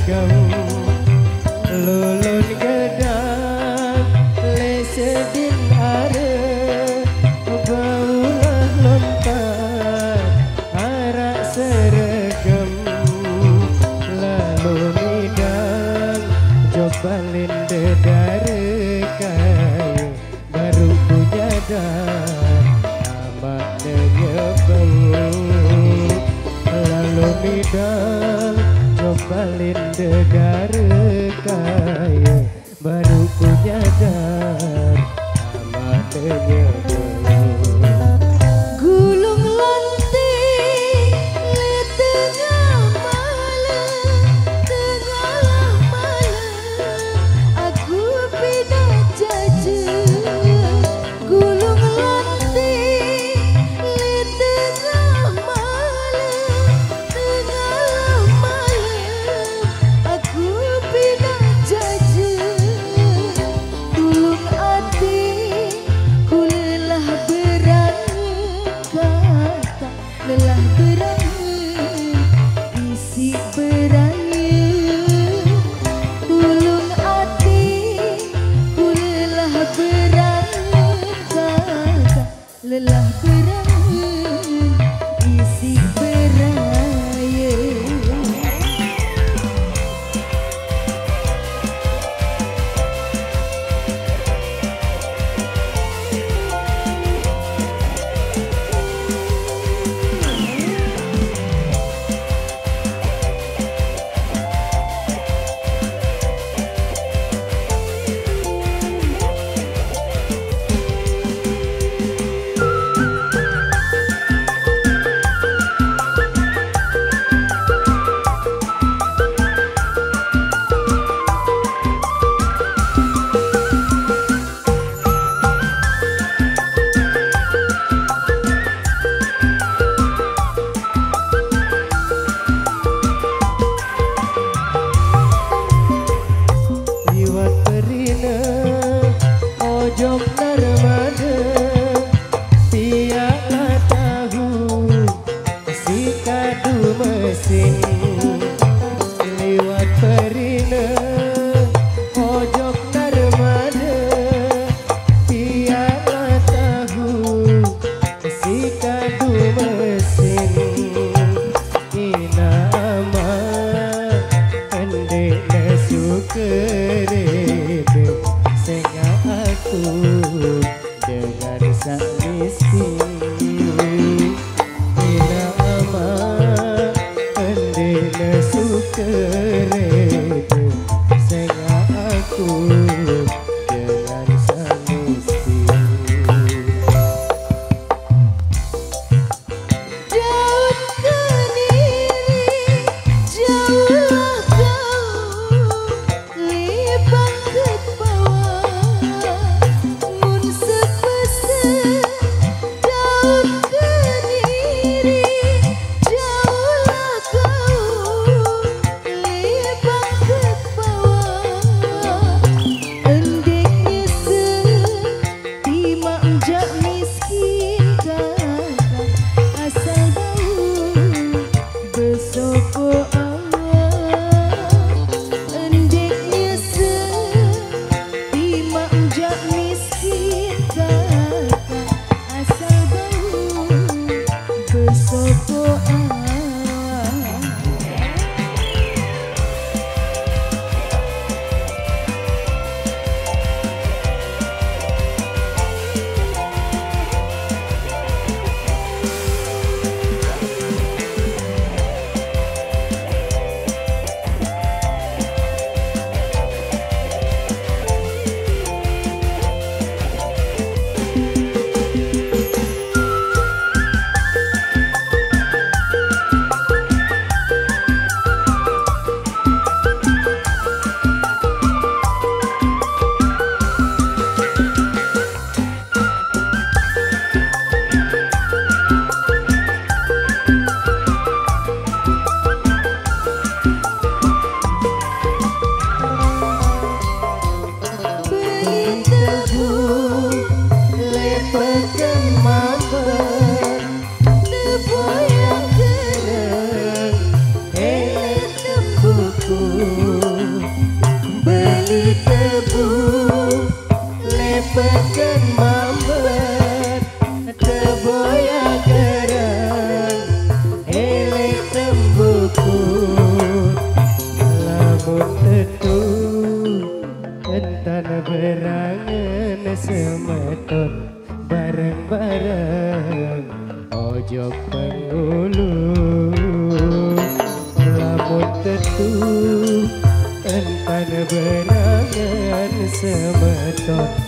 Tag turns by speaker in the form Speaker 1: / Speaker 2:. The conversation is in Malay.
Speaker 1: seragam lulun gedang lesedin are baulah lontar arak seragam lalu nidang cobalin dedare kayu baru ku nyadar amat menyebang lalu nidang cobalin dedare kayu baru ku nyadar amat menyebang.
Speaker 2: Gulung lanting le tengah malam aku pindah jajan. Gulung lanting le tengah malam aku pindah jajan. Tulung hati ku lelah berangkat, lelah berangkat isi beraya. Tulung hati ku lelah berangkat, lelah berangkat isi beraya. Ojok narmada piala tahu si kadu mesin lewat perina. Ojok narmada piala tahu si kadu mesin ina amat ande nesukerebe sehingga aku dengan sak miskin ina amat pendena sukerebe sehingga aku dengan sak miskin. Daun keniri jauhlah kau libang ke bawah mun sepesen. Daun keniri jauhlah kau libang ke bawah
Speaker 1: syukur lamun tetu entan berangan semeton bareng-bareng ojo pengulu lamun tetu entan berangan semeton